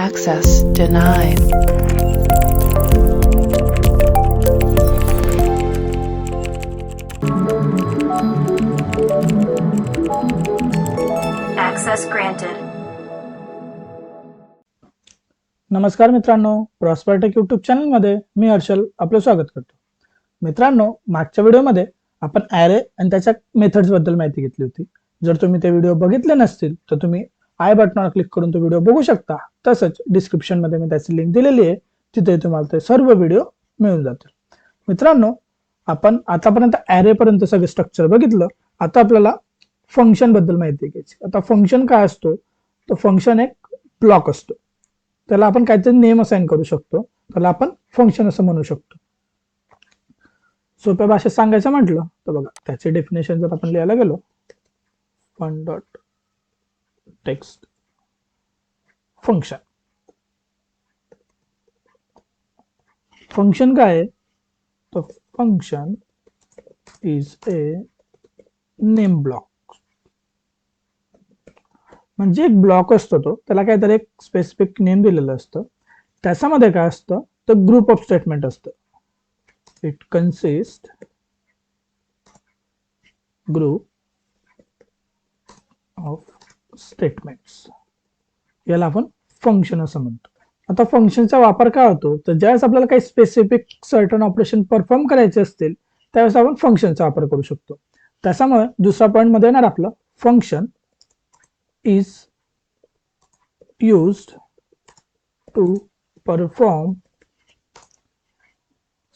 Access denied. Access granted. नमस्कार मित्रांनो, प्रॉस्परटेक YouTube चॅनलमध्ये मी हर्षल आपलं स्वागत करतो. मित्रांनो, मागच्या व्हिडिओमध्ये आपण ॲरे आणि त्याच्या मेथड्स बद्दल माहिती घेतली होती. जर तुम्ही ते व्हिडिओ बघितले नसतील तर तुम्ही आय बटनावर क्लिक करून तो व्हिडिओ बघू शकता. तसंच डिस्क्रिप्शनमध्ये मी त्याची लिंक दिलेली आहे, तिथे तुम्हाला ते सर्व व्हिडिओ मिळून जातील. मित्रांनो, आपण आतापर्यंत ॲरे पर्यंत सगळे स्ट्रक्चर बघितलं. आता आपल्याला फंक्शन बद्दल माहिती घ्यायची. आता फंक्शन काय असतो? तर फंक्शन एक ब्लॉक असतो. त्याला आपण काहीतरी नेम असाइन करू शकतो. त्याला आपण फंक्शन असं म्हणू शकतो. सोप्या भाषेत सांगायचं म्हटलं तर बघा, त्याचे डेफिनेशन जर आपण लिहायला गेलो, fun dot text function. Function काय आहे? तर function is a name block. म्हणजे एक ब्लॉक असतो, तो त्याला काहीतरी एक स्पेसिफिक नेम दिलेलं असतं. त्याच्यामध्ये काय असतं तर ग्रुप ऑफ स्टेटमेंट असतं. It consist group of statements. याला आपण फंक्शन असं म्हणतो. आता फंक्शनचा वापर काय होतो? तर ज्यावेळेस आपल्याला काही स्पेसिफिक सर्टन ऑपरेशन परफॉर्म करायचे असतील त्यावेळेस आपण फंक्शनचा वापर करू शकतो. त्याच्यामुळे दुसरा पॉइंट मध्ये येणार आपलं, function is used to perform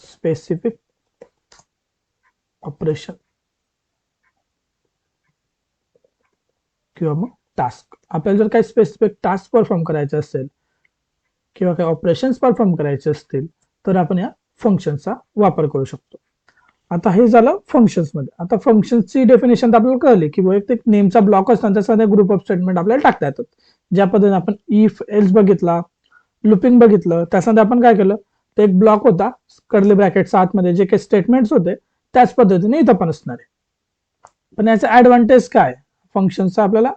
specific operation किंवा मग टास्क. आपल्याला जर काही स्पेसिफिक टास्क परफॉर्म करायचे असेल किंवा काही ऑपरेशन्स परफॉर्म करायचे असतील तर आपण या फंक्शनचा वापर करू शकतो. आता हे झालं फंक्शन्स मध्ये. आता फंक्शनची डेफिनेशन आपल्याला कळली की एक नेमचा ब्लॉक असतो आणि त्याच्यामध्ये ग्रुप ऑफ स्टेटमेंट आपल्याला टाकता येतात. ज्या पद्धतीने आपण इफ एल्स बघितला, लुपिंग बघितलं, त्याच्यामध्ये आपण काय केलं, तर एक ब्लॉक होता कर्ली ब्रॅकेटच्या आतमध्ये जे काही स्टेटमेंट्स होते त्याच पद्धतीने इथं पण असणार आहे. पण याचा ऍडव्हान्टेज काय, फंक्शनचा आपल्याला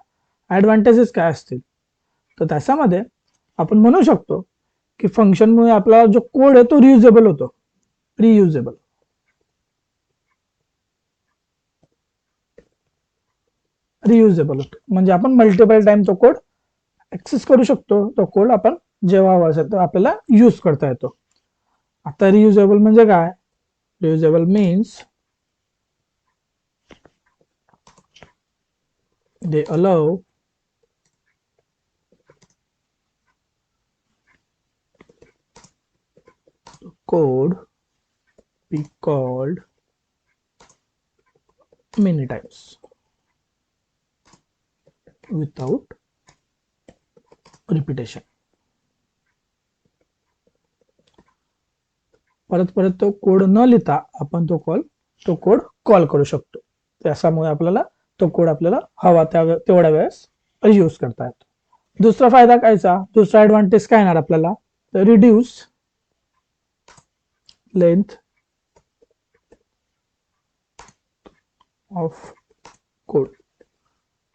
ऍडव्हान्टेजेस काय असतील? तर त्याच्यामध्ये आपण म्हणू शकतो की फंक्शनमुळे आपला जो कोड आहे तो रियुजेबल होतो. रियुजेबल रियुजेबल होतो म्हणजे आपण मल्टिपल टाइम तो कोड ऍक्सेस करू शकतो. तो कोड आपण जेव्हा हवा असेल तर आपल्याला यूज करता येतो. आता रियुजेबल म्हणजे काय? Reusable means they allow code be called many times without repetition. परत परत तो कोड न लिहिता आपण तो कोड कॉल करू शकतो. त्याच्यामुळे आपल्याला तो कोड आपल्याला हवा तेवढ्या वेळेस यूज करता येतो. दुसरा फायदा कायचा? दुसरा ऍडव्हान्टेज काय येणार आपल्याला? तर रिड्यूस लेंथ ऑफ कोड.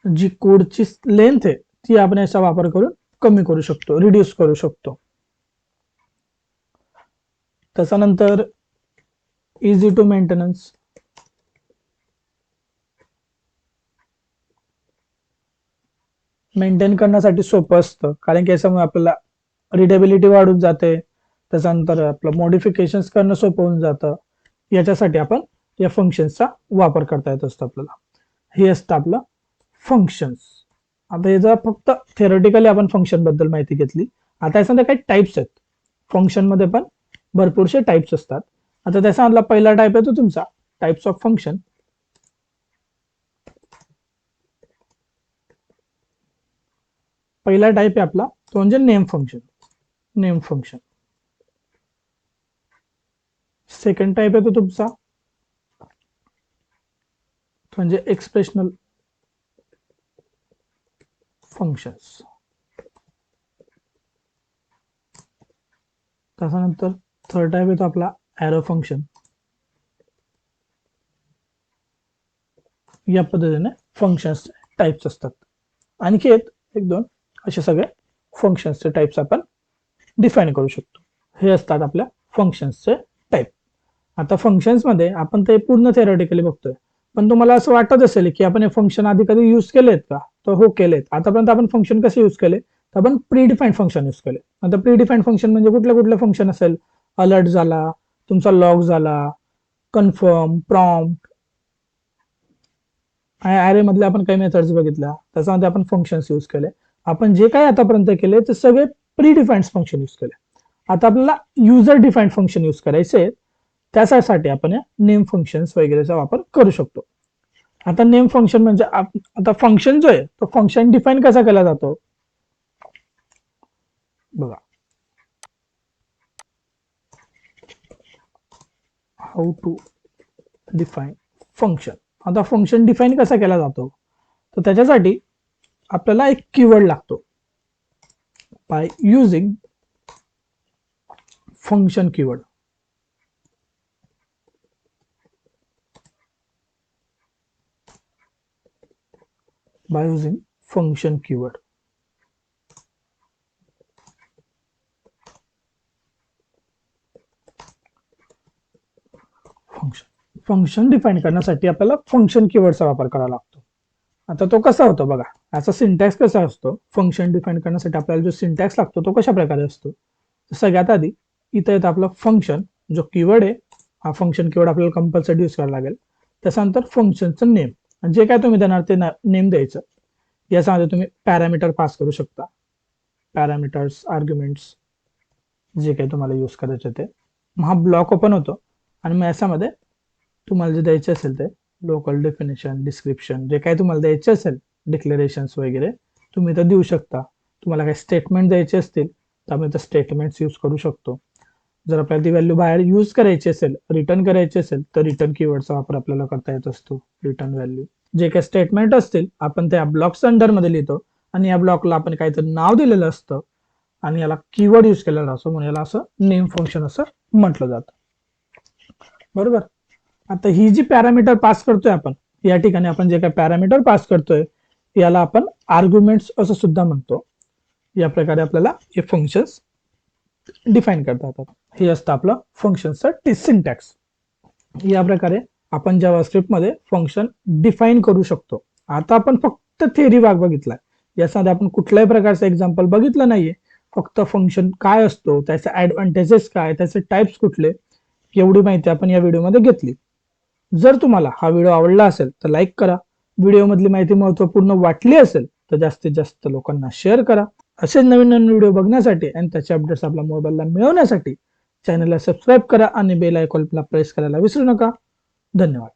जी कोडची लेंथ आहे ती आपण याचा वापर करून कमी करू शकतो, रिड्यूस करू शकतो. त्याच्यानंतर इझी टू मेंटेनन्स. मेंटेन करण्यासाठी सोपं असतं, कारण की याच्यामुळे आपल्याला रिडेबिलिटी वाढून जाते. त्याच्यानंतर आपलं मॉडिफिकेशन करणं सोपं होऊन जातं. याच्यासाठी आपण या फंक्शन्सचा वापर करता येत असतो आपल्याला. हे असतं आपलं फंक्शन्स. आता याचा फक्त थेरोटिकली आपण फंक्शन बद्दल माहिती घेतली. आता याच्यामध्ये काही टाइप्स आहेत. फंक्शन मध्ये पण भरपूरसे टाइप्स असतात. आता त्याचा पहिला टाइप येतो तुमचा टाइप्स ऑफ फंक्शन. पहिला टाइप आहे आपला तो म्हणजे name function. Name function. Second type येतो तुमचा म्हणजे एक्सप्रेशनल फंक्शन्स. त्याच्यानंतर थर्ड टाइप येतो आपला एरो फंक्शन. या पद्धतीने फंक्शन्स टाइप्स असतात. आणखी एक दोन असे सगळे फंक्शन्सचे टाइप्स आपण डिफाईन करू शकतो. हे असतात आपल्या फंक्शन्सचे टाईप. आता फंक्शन्समध्ये आपण ते पूर्ण थेरॉटिकली बघतोय, पण तुम्हाला असं वाटत असेल की आपण हे फंक्शन आधी कधी यूज केलेत का? तर हो, केलेत. आतापर्यंत आपण फंक्शन कसे यूज केले? तर आपण प्रीडिफाईन्ड फंक्शन यूज केले. आता प्रीडिफाईन्ड फंक्शन म्हणजे कुठले कुठले फंक्शन असेल? अलर्ट झाला, तुमचा लॉग झाला, कन्फर्म, प्रॉम्प्ट, ॲरे मधले आपण काही मेथड्स बघितल्या, त्याच्यामध्ये आपण फंक्शन्स यूज केले. आपण जे काही आतापर्यंत केले ते सगळे प्रीडिफाईन्ड फंक्शन यूज केले. आता आपल्याला युजर डिफाईन्ड फंक्शन यूज करायचे, त्यासाठी आपण नेम फंक्शन्स वगैरेचा वापर करू शकतो. आता नेम फंक्शन म्हणजे आता फंक्शन जो आहे तो फंक्शन डिफाईन कसा केला जातो बघा. How to define function. आता फंक्शन डिफाईन कसा केला जातो, तर त्याच्यासाठी आपल्याला एक कीवर्ड लागतो. By using function keyword. by using function keyword. Function define करण्यासाठी आपल्याला फंक्शन कीवर्डचा वापर करावा लागतो. आता तो कसा होतो बघा, याचा सिंटॅक्स कसा असतो. फंक्शन डिफाईन करण्यासाठी आपल्याला जो सिंटॅक्स लागतो तो कशा प्रकारे असतो. सगळ्यात आधी इथं येतं आपलं फंक्शन, जो कीवर्ड आहे हा फंक्शन कीवर्ड आपल्याला कंपल्सरी यूज करावा लागेल. त्याच्यानंतर फंक्शनचं नेम, जे काय तुम्ही देणार ते नेम द्यायचं. याच्यामध्ये तुम्ही पॅरामीटर पास करू शकता, पॅरामीटर्स, आर्ग्युमेंट्स, जे काही तुम्हाला यूज करायचे ते. हा ब्लॉक ओपन होतो आणि मग याच्यामध्ये तुम्हाला जे द्यायचे असेल ते लोकल डेफिनेशन, डिस्क्रिप्शन, जे काही तुम्हाला द्यायचे असेल, डिक्लेरेशन्स वगैरे तुम्ही तर देऊ शकता. तुम्हाला काही स्टेटमेंट द्यायचे असतील तर आपण स्टेटमेंट्स यूज करू शकतो. जर आपल्याला ती व्हॅल्यू बाहेर यूज करायची असेल, रिटर्न करायची असेल, तर रिटर्न कीवर्डचा वापर आपल्याला करता येत असतो. रिटर्न व्हॅल्यू, जे काही स्टेटमेंट असतील आपण त्या ब्लॉक्स अंडरमध्ये लिहितो आणि या ब्लॉकला आपण काहीतरी नाव दिलेलं असतं आणि याला कीवर्ड यूज केलेला असतो, म्हणून याला असं नेम फंक्शन असं म्हटलं जातं. बरोबर. आता ही जी पॅरामीटर पास करतोय आपण, या ठिकाणी आपण जे काही पॅरामीटर पास करतोय याला आपण आर्ग्युमेंट्स असं सुद्धा म्हणतो. या प्रकारे आपल्याला हे फंक्शन्स डिफाईन करता येतात. हे असतं आपलं फंक्शनचं सिंटॅक्स. या प्रकारे आपण जावास्क्रिप्टमध्ये फंक्शन डिफाईन करू शकतो. आता आपण फक्त थेरी भाग बघितलाय, यामध्ये आपण कुठल्याही प्रकारचं एक्झाम्पल बघितलं नाहीये. फक्त फंक्शन काय असतो, त्याचे ऍडव्हान्टेजेस काय, त्याचे टाइप्स कुठले, एवढी माहिती आपण या व्हिडिओमध्ये घेतली. जर तुम्हाला हा व्हिडिओ आवडला असेल तर लाईक करा. व्हिडिओमधली माहिती महत्त्वपूर्ण वाटली असेल तर जास्तीत जास्त लोकांना शेअर करा. असे नवीन नवीन व्हिडिओ बघण्यासाठी आणि त्याचे अपडेट्स आपल्या मोबाईलला मिळवण्यासाठी चॅनलला सबस्क्राईब करा आणि बेल आयकॉनला प्रेस करायला विसरू नका. धन्यवाद.